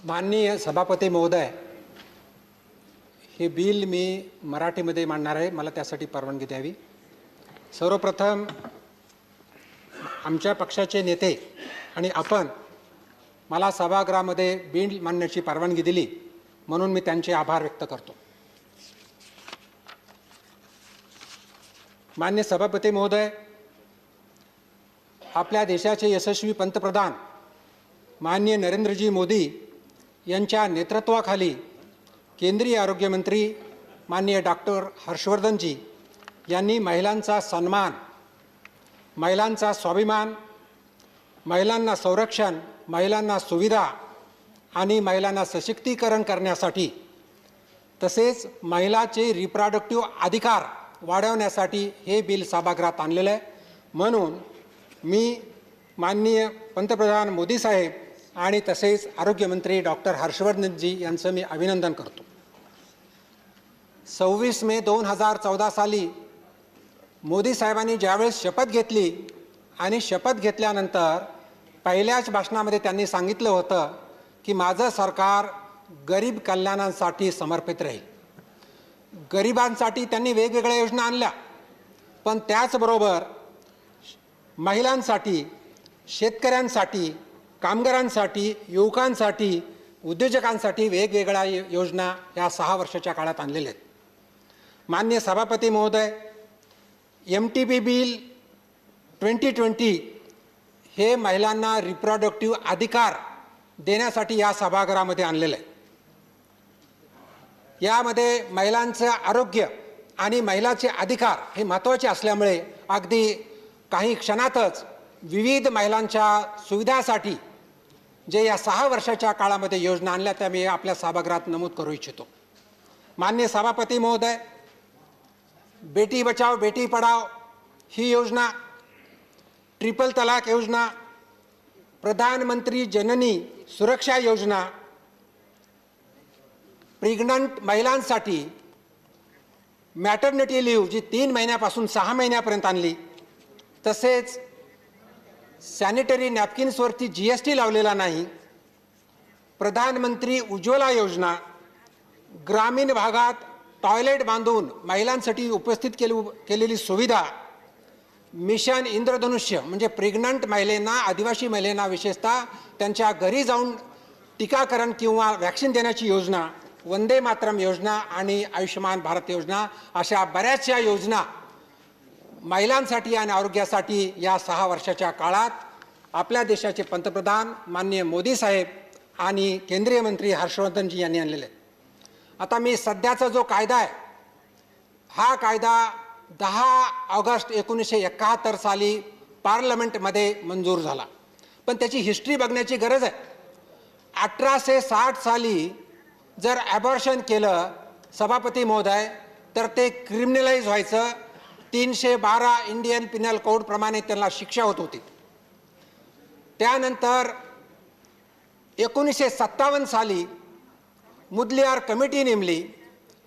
माननीय सभापती महोदय, हे बिल मी मराठीमध्ये मांडणार आहे. मला त्यासाठी परवानगी द्यावी. सर्वप्रथम आमच्या पक्षाचे नेते आणि आपण मला सभागृहामध्ये बिल मांडण्याची परवानगी दिली म्हणून मी त्यांचे आभार व्यक्त करतो. माननीय सभापती महोदय, आपल्या देशाचे यशस्वी पंतप्रधान माननीय नरेंद्रजी मोदी यांच्या नेतृत्वाखाली केंद्रीय आरोग्यमंत्री माननीय डॉक्टर हर्षवर्धनजी यांनी महिलांचा सन्मान, महिलांचा स्वाभिमान, महिलांना संरक्षण, महिलांना सुविधा आणि महिलांना सशक्तीकरण करण्यासाठी तसेच महिलाचे रिप्रोडक्टिव्ह अधिकार वाढवण्यासाठी हे बिल सभागृहात आणलेलं आहे. म्हणून मी माननीय पंतप्रधान मोदी साहेब आणि तसेच आरोग्यमंत्री डॉक्टर हर्षवर्धनजी यांचं मी अभिनंदन करतो. 26 मे 2014 साली मोदी साहेबांनी ज्यावेळेस शपथ घेतली आणि शपथ घेतल्यानंतर पहिल्याच भाषणामध्ये त्यांनी सांगितलं होतं की माझं सरकार गरीब कल्याणासाठी समर्पित राहील. गरिबांसाठी त्यांनी वेगवेगळ्या योजना आणल्या, पण त्याचबरोबर महिलांसाठी, शेतकऱ्यांसाठी, कामगारांसाठी, युवकांसाठी, उद्योजकांसाठी वेगवेगळ्या योजना या 6 वर्षाच्या काळात आणलेल्या आहेत. माननीय सभापती महोदय, MTP बिल 2020 हे महिलांना रिप्रोडक्टिव्ह अधिकार देण्यासाठी या सभागृहामध्ये आणलेलं आहे. यामध्ये महिलांचं आरोग्य आणि महिलाचे अधिकार हे महत्त्वाचे असल्यामुळे अगदी काही क्षणातच विविध महिलांच्या सुविधासाठी जे या 6 वर्षाच्या काळामध्ये योजना आणल्या त्या मी आपल्या सभागृहात नमूद करू इच्छितो. माननीय सभापती महोदय, बेटी बचाओ बेटी पढाओ ही योजना, ट्रिपल तलाक योजना, प्रधानमंत्री जननी सुरक्षा योजना, प्रेग्नंट महिलांसाठी मॅटर्निटी लीव्ह जी 3 महिन्यापासून 6 महिन्यापर्यंत आणली, तसेच सॅनिटरी नॅपकिन्सवरती GST लावलेला नाही, प्रधानमंत्री उज्ज्वला योजना, ग्रामीण भागात टॉयलेट बांधून महिलांसाठी उपस्थित केलेली सुविधा, मिशन इंद्रधनुष्य म्हणजे प्रेग्नंट महिलांना, आदिवासी महिलांना विशेषतः त्यांच्या घरी जाऊन टीकाकरण किंवा वॅक्सिन देण्याची योजना, वंदे मातरम योजना आणि आयुष्यमान भारत योजना, अशा बऱ्याचशा योजना महिलांसाठी आणि आरोग्यासाठी या 6 वर्षाच्या काळात आपल्या देशाचे पंतप्रधान माननीय मोदी साहेब आणि केंद्रीय मंत्री हर्षवर्धनजी यांनी आणलेले आहेत. आता मी सध्याचा जो कायदा आहे हा कायदा 10 ऑगस्ट 1971 साली पार्लमेंटमध्ये मंजूर झाला, पण त्याची हिस्ट्री बघण्याची गरज आहे. 1860 साली जर ॲबॉर्शन केलं सभापती महोदय तर ते क्रिमिनलाइज व्हायचं. 312 इंडियन पिनल कोड प्रमाणे त्यांना शिक्षा होत होती. त्यानंतर 1957 साली मुदलियार कमिटी नेमली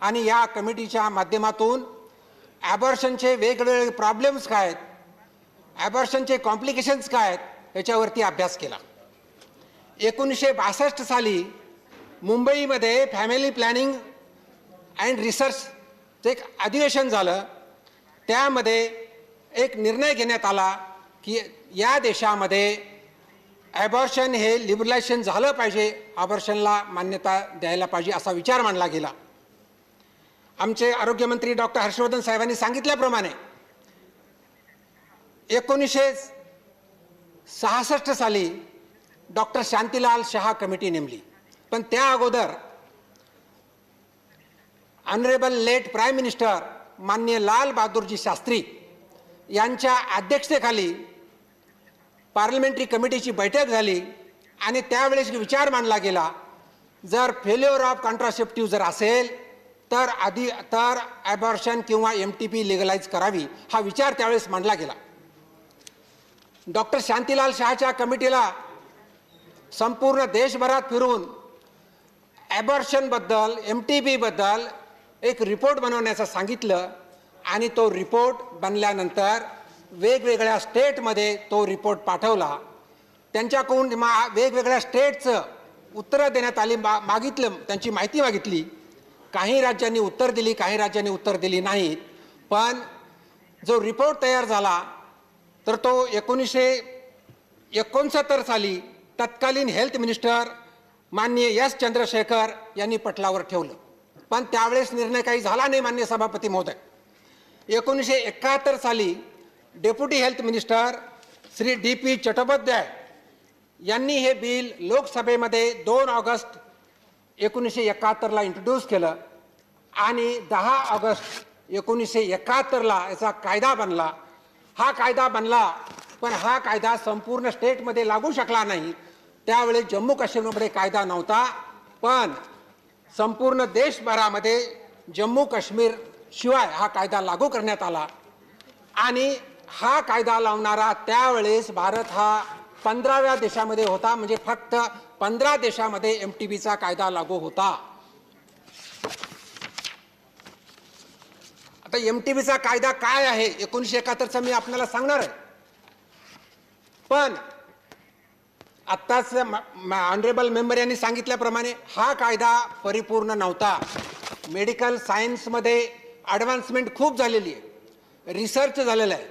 आणि या कमिटीच्या माध्यमातून ॲबॉर्शनचे वेगवेगळे प्रॉब्लेम्स काय आहेत, ॲबॉर्शनचे कॉम्प्लिकेशन्स काय आहेत याच्यावरती अभ्यास केला. 1962 साली मुंबईमध्ये फॅमिली प्लॅनिंग अँड रिसर्चचं एक अधिवेशन झालं. त्यामध्ये एक निर्णय घेण्यात आला की या देशामध्ये ॲबॉर्शन हे लिबरलायझेशन झालं पाहिजे, ॲबॉर्शनला मान्यता द्यायला पाहिजे असा विचार मांडला गेला. आमचे आरोग्यमंत्री डॉक्टर हर्षवर्धन साहेबांनी सांगितल्याप्रमाणे 1966 साली डॉक्टर शांतीलाल शहा कमिटी नेमली, पण त्या अगोदर ऑनरेबल लेट प्राईम मिनिस्टर माननीय लाल बहादूरजी शास्त्री यांच्या अध्यक्षतेखाली पार्लमेंटरी कमिटीची बैठक झाली आणि त्यावेळेस विचार मांडला गेला, जर फेल्युअर ऑफ कॉन्ट्रासेप्टिव्ह जर असेल तर ॲबॉर्शन किंवा MTP लिगलाइज करावी, हा विचार त्यावेळेस मांडला गेला. डॉक्टर शांतीलाल शहाच्या कमिटीला संपूर्ण देशभरात फिरून ॲबॉर्शनबद्दल, MTP बद्दल एक रिपोर्ट बनवण्याचं सांगितलं आणि तो रिपोर्ट बनल्यानंतर वेगवेगळ्या स्टेटमध्ये तो रिपोर्ट पाठवला. त्यांच्याकडून वेगवेगळ्या स्टेटचं उत्तरं देण्यात आली, मागितलं, त्यांची माहिती मागितली. काही राज्यांनी उत्तर दिली, काही राज्यांनी उत्तर दिली नाहीत. पण जो रिपोर्ट तयार झाला तर तो 1969 साली तत्कालीन हेल्थ मिनिस्टर माननीय एस चंद्रशेखर यांनी पटलावर ठेवलं. पण त्यावेळेस निर्णय काही झाला नाही माननीय सभापती महोदय. 1971 साली deputy health minister Shri DP Chattopadhyay यांनी हे बिल लोकसभेमध्ये 2 ऑगस्ट 1971 इंट्रोड्यूस केलं आणि 10 ऑगस्ट 1971 याचा कायदा बनला. हा कायदा बनला, पण हा कायदा संपूर्ण स्टेटमध्ये लागू शकला नाही. त्यावेळी जम्मू काश्मीरमध्ये कायदा नव्हता, पण संपूर्ण देशभरामध्ये जम्मू काश्मीर शिवाय हा कायदा लागू करण्यात आला. आणि हा कायदा लावणारा त्यावेळेस भारत हा 15व्या देशामध्ये होता. म्हणजे फक्त 15 देशामध्ये MTBचा कायदा लागू होता. आता MTBचा कायदा काय आहे 1971चा मी आपल्याला सांगणार आहे. पण आत्ताच ऑनरेबल मेंबर यांनी सांगितल्याप्रमाणे हा कायदा परिपूर्ण नव्हता. मेडिकल सायन्समध्ये ॲडव्हान्समेंट खूप झालेली आहे, रिसर्च झालेला आहे,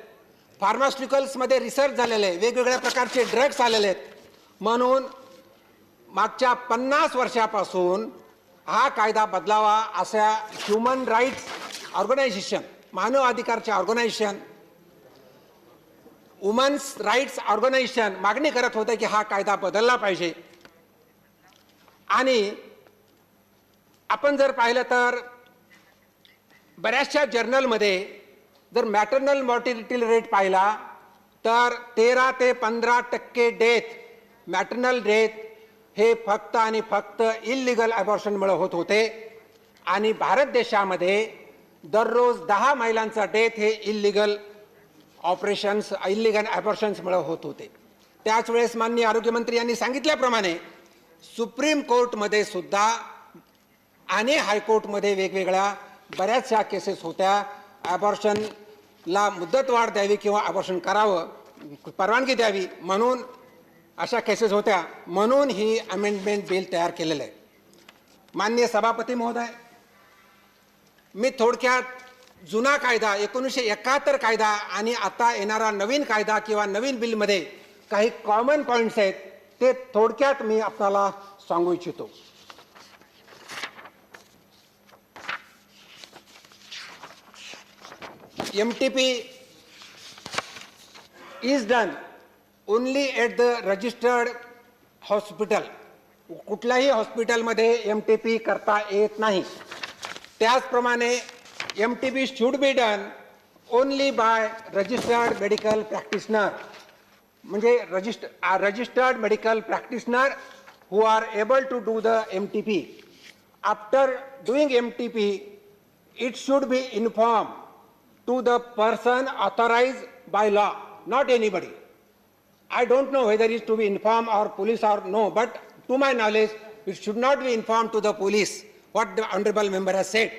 फार्मास्युटिकल्समध्ये रिसर्च झालेला आहे, वेगवेगळ्या प्रकारचे ड्रग्स आलेले आहेत. म्हणून मागच्या 50 वर्षापासून हा कायदा बदलावा अशा ह्युमन राईट्स ऑर्गनायझेशन, मानव अधिकारचे ऑर्गनायझेशन, वुमन्स राईट्स ऑर्गनायझेशन मागणी करत होते की हा कायदा बदलला पाहिजे. आणि आपण जर पाहिलं तर बऱ्याचशा जर्नलमध्ये जर मॅटर्नल मॉर्टिलिटी रेट पाहिला तर 13 ते 15% डेथ, मॅटर्नल डेथ हे फक्त आणि फक्त इल्लिगल ॲबॉर्शनमुळे होत होते. आणि भारत देशामध्ये दररोज 10 महिलांचा डेथ हे इल्लिगल ऑपरेशन्स, इल्लिगल ॲबॉर्शन्समुळे होत होते. त्याच वेळेस माननीय आरोग्यमंत्री यांनी सांगितल्याप्रमाणे सुप्रीम कोर्टमध्ये सुद्धा आणि हायकोर्टमध्ये वेगवेगळ्या बऱ्याचशा केसेस होत्या. ॲबॉर्शनला मुदतवाढ द्यावी किंवा ॲबॉर्शन करावं, परवानगी द्यावी म्हणून अशा केसेस होत्या. म्हणून ही अमेंडमेंट बिल तयार केलेलं आहे. माननीय सभापती महोदय, मी थोडक्यात जुना कायदा 1971 कायदा आणि आता येणारा नवीन कायदा किंवा नवीन बिलमध्ये काही कॉमन पॉईंट्स आहेत ते थोडक्यात मी आपल्याला सांगू इच्छितो. MTP is done only at the registered hospital. कुठल्याही हॉस्पिटलमध्ये MTP करता येत नाही. त्याचप्रमाणे MTP should be done only by registered medical practitioner. म्हणजे registered medical practitioner who are able to do the MTP. After doing MTP, it should be informed to the person authorized by law, not anybody. I don't know whether it is to be informed or police or no, but to my knowledge, it should not be informed to the police. What the honorable member has said,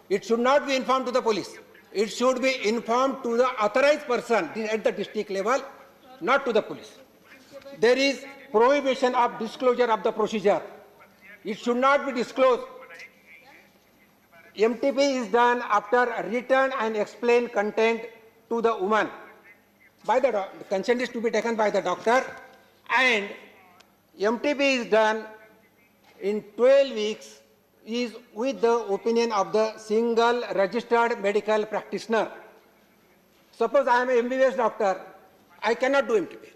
it should not be informed to the police. It should be informed to the authorized person at the district level, not to the police. There is prohibition of disclosure of the procedure. It should not be disclosed. MTP is done after written and explained content to the woman. By the consent is to be taken by the doctor, and MTP is done in 12 weeks is with the opinion of the single registered medical practitioner. Suppose I am a MBBS doctor, I cannot do MTP,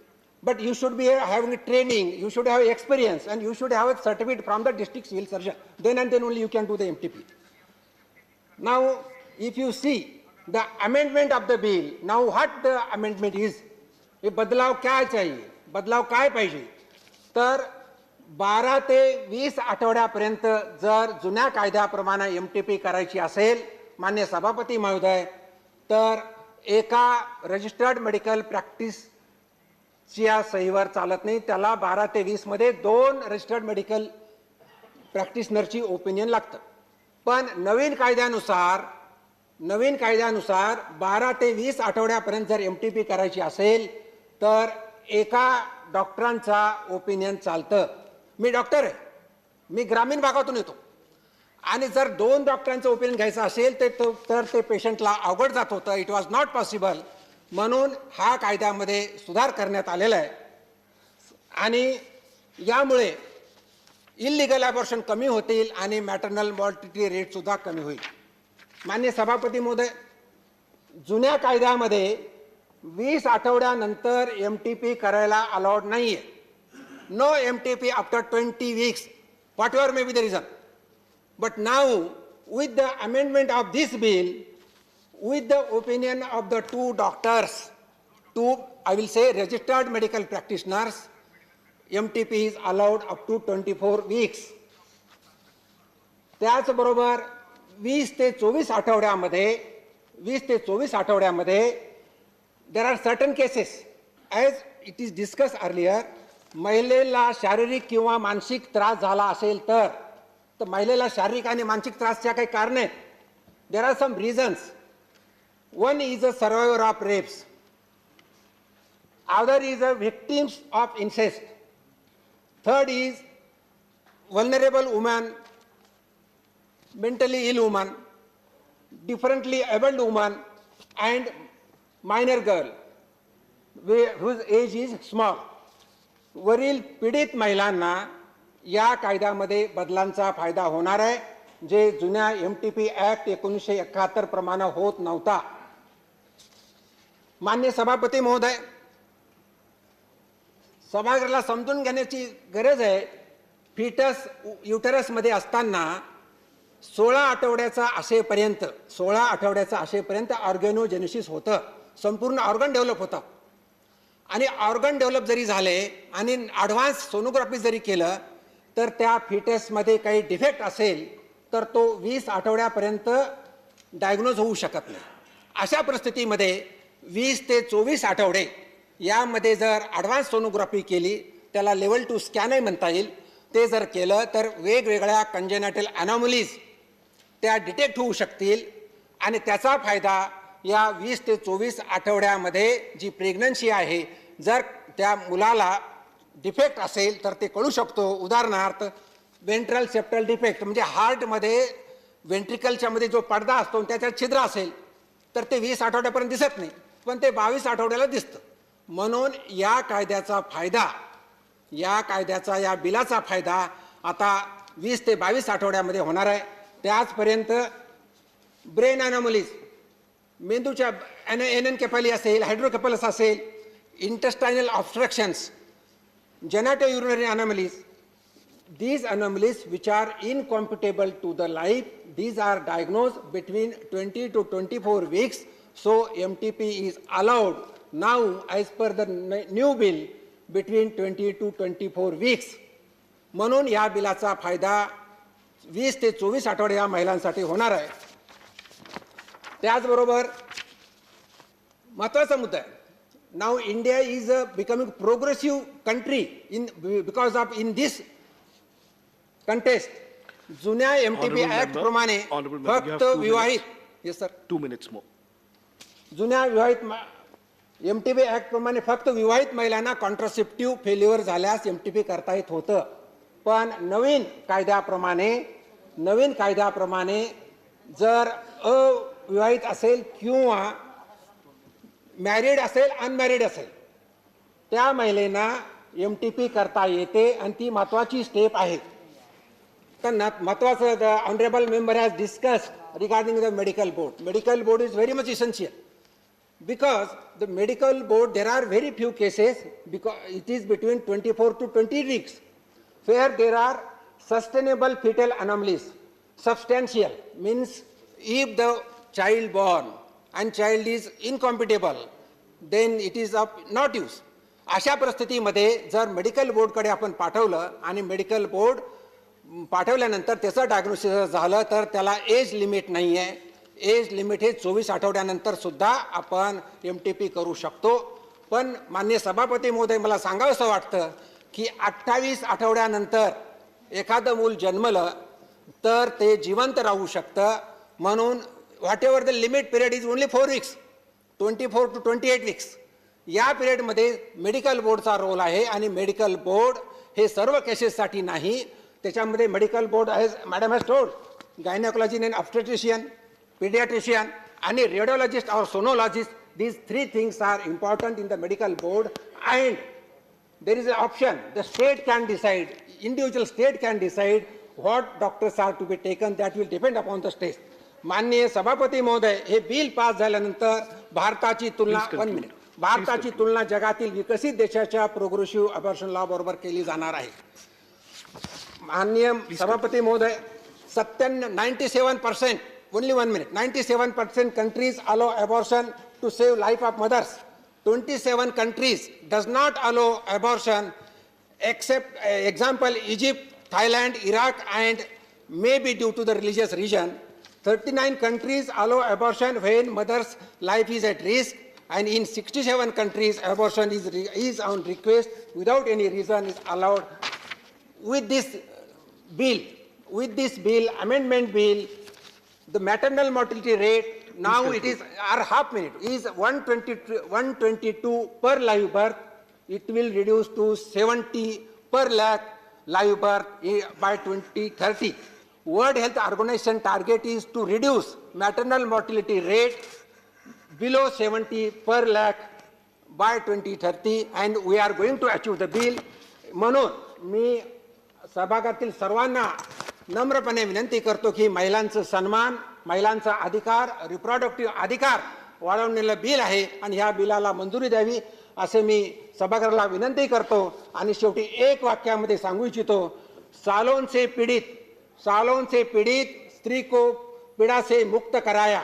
but you should be having training, you should have experience, and you should have a certificate from the district civil surgeon. Then and then only you can do the MTP. Now, if you see the amendment of the bill, now what the amendment is, ये बदलाव क्या चाहिए, बदलाव काय पाहिजे, तर 12 ते 20 आठवड्यापर्यंत जर जुन्या कायद्याप्रमाणे MTP करायची असेल मान्य सभापती महोदय, तर एका रजिस्टर्ड मेडिकल प्रॅक्टिसच्या सहीवर चालत नाही. त्याला 12 ते 20 मध्ये 2 रजिस्टर्ड मेडिकल प्रॅक्टिशनरची ओपिनियन लागतं. पण नवीन कायद्यानुसार 12 ते 20 आठवड्यापर्यंत जर MTP करायची असेल तर एका डॉक्टरांचा ओपिनियन चालतं. मी डॉक्टर आहे, मी ग्रामीण भागातून येतो आणि जर 2 डॉक्टरांचं ओपिनियन घ्यायचं असेल तर ते पेशंटला अवघड जात होतं. It was not possible. म्हणून हा कायद्यामध्ये सुधार करण्यात आलेला आहे आणि यामुळे इल्लिगल अबॉर्शन कमी होतील आणि मॅटर्नल मॉर्टिलिटी रेट सुद्धा कमी होईल. माननीय सभापती महोदय, जुन्या कायद्यामध्ये 20 आठवड्यानंतर MTP करायला अलाउड नाहीये. No MTP after 20 weeks, whatever may be the reason. But now, with the amendment of this bill, with the opinion of the 2 doctors, 2, I will say, registered medical practitioners, MTP is allowed up to 24 weeks. त्याचबरोबर 20 ते 24 आठवड्यामध्ये there are certain cases, as it is discussed earlier, महिलेला शारीरिक किंवा मानसिक त्रास झाला असेल तर महिलेला शारीरिक आणि मानसिक त्रासच्या काही कारणे आहेत. There are some reasons. One is a survivor of rapes. Other is a victims of incest. Third is vulnerable woman, mentally ill woman, differently abled woman, and minor girl whose age is small. वरील पीडित महिलांना या कायद्यामध्ये बदलांचा फायदा होणार आहे, जे जुन्या MTP ऍक्ट 1971 प्रमाणे होत नव्हता. माननीय सभापती महोदय, सभागृहाला समजून घेण्याची गरज आहे. फिटस युटरसमध्ये असताना 16 आठवड्याचा असेपर्यंत ऑर्गॅनोजेनेसिस होतं, संपूर्ण ऑर्गन डेव्हलप होतं आणि ऑर्गन डेव्हलप जरी झाले आणि ॲडव्हान्स सोनोग्राफी जरी केलं तर त्या फिटसमध्ये काही डिफेक्ट असेल तर तो 20 आठवड्यापर्यंत डायग्नोज होऊ शकत नाही. अशा परिस्थितीमध्ये 20 ते 24 आठवडे यामध्ये जर ॲडव्हान्स सोनोग्राफी केली, त्याला लेवल 2 स्कॅनही म्हणता येईल, ते जर केलं तर वेगवेगळ्या कंजेनाटल अनॉमलीज त्या डिटेक्ट होऊ शकतील आणि त्याचा फायदा या 20 ते 24 आठवड्यामध्ये जी प्रेग्नन्सी आहे, जर त्या मुलाला डिफेक्ट असेल तर ते कळू शकतो. उदाहरणार्थ वेंट्रल सेप्टल डिफेक्ट म्हणजे हार्टमध्ये वेंट्रिकलच्या मध्ये जो पडदा असतो त्याच्यात छिद्र असेल तर ते 20 आठवड्यापर्यंत दिसत नाही, पण ते 22 आठवड्याला दिसतं. म्हणून या बिलाचा फायदा आता 20 ते 22 आठवड्यामध्ये होणार आहे. त्याचपर्यंत ब्रेन अनॉमलीज, मेंदूच्या एनएनकेफाली असेल, हायड्रोकेफलस असेल, इंटेस्टायनल ऑब्स्ट्रक्शन्स, genitourinary anomalies, these anomalies which are incompatible to the life, these are diagnosed between 20 to 24 weeks. So MTP is allowed now as per the new bill between 20 to 24 weeks. म्हणून या बिलाचा फायदा 20 ते 24 आठवडे या महिलांसाठी होणार आहे. त्याचबरोबर महत्त्वाचा मुद्दा आहे, now India is becoming progressive country because of this contest. जुन्या MTP ऍक्ट प्रमाणे फक्त विवाहित, yes sir, 2 minutes more. जुन्या MTP ऍक्ट प्रमाणे फक्त विवाहित महिलांना कॉन्ट्रासेप्टिव्ह फेल्युअर झाल्यास MTP करता येत होतं. पण नवीन कायद्याप्रमाणे जर अविवाहित असेल किंवा मॅरिड असेल, अनमॅरिड असेल, त्या महिलेना MTP करता येते आणि ती महत्त्वाची स्टेप आहे. तर महत्त्वाचं, the honourable member has discussed regarding the medical board. Medical board is very much essential because the medical board, there are very few cases because it is between 24 to 20 weeks where there are sustainable fetal anomalies. Substantial means if the child born and child is incompatible, then it is of not use. अशा परिस्थितीमध्ये जर medical बोर्डकडे आपण पाठवलं आणि medical board पाठवल्यानंतर त्याचं diagnosis झालं तर त्याला एज लिमिट नाही आहे. एज लिमिट हे 24 आठवड्यानंतर सुद्धा आपण MTP करू शकतो. पण माननीय सभापती महोदय, मला सांगावंसं वाटतं की 28 आठवड्यानंतर एखादं मूल जन्मलं तर ते जिवंत राहू शकतं. म्हणून whatever the limit period is only 4 weeks, 24 to 28 weeks. या पिरियडमध्ये मेडिकल बोर्डचा रोल आहे आणि मेडिकल बोर्ड हे सर्व केसेससाठी नाही. त्याच्यामध्ये medical board madam has told gynaecology and obstetrician, pediatrician आणि रेडिओलॉजिस्ट और sonologist, these three things are important in the medical board, and there is an option. The state can decide, individual state can decide what doctors are to be taken. That will depend upon the state. माननीय सभापती महोदय, हे bill pass झाल्यानंतर भारताची तुलना जगातील विकसित देशाच्या प्रोग्रेसिव्ह अबॉर्शन लॉ बरोबर केली जाणार आहे. माननीय सभापती महोदय, 97%, only 1 minute, 97% countries allow abortion to save life of mothers. 27 countries does not allow abortion, except example Egypt, Thailand, Iraq, and maybe due to the religious reason. 39 countries allow abortion when mother's life is at risk, and in 67 countries abortion is on request without any reason is allowed. With this bill, amendment bill, the maternal mortality rate now it is half minute is 122 per live birth. It will reduce to 70 per lakh live birth by 2030. World Health Organization target is to reduce maternal mortality rate below 70 per lakh by 2030, and we are going to achieve the bill. म्हणून मी सभागृहातील सर्वांना नम्रपणे विनंती करतो की महिलांचा सन्मान, महिलांचा अधिकार, रिप्रोडक्टिव्ह अधिकार वाढवण्याला बिल आहे आणि ह्या बिलाला मंजुरी द्यावी असे मी सभागृहाला विनंती करतो. आणि शेवटी एक वाक्यामध्ये सांगू इच्छितो, सालों से पीड़ित स्त्री को पीड़ा से मुक्त कराया,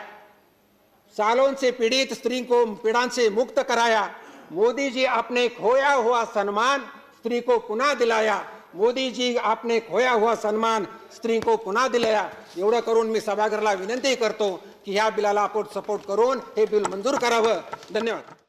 सालों से पीड़ित स्त्री को पीड़ा से मुक्त कराया. मोदी जी आपने खोया हुआ सम्मान स्त्री को पुन्हा दिलाया. मोदी जी आपने खोया हुआ सम्मान स्त्री को पुन्हा दिलाया. एवढं करून मी सभागृहाला विनंती करतो की ह्या बिलाला आपण सपोर्ट करून हे बिल मंजूर करावं. धन्यवाद.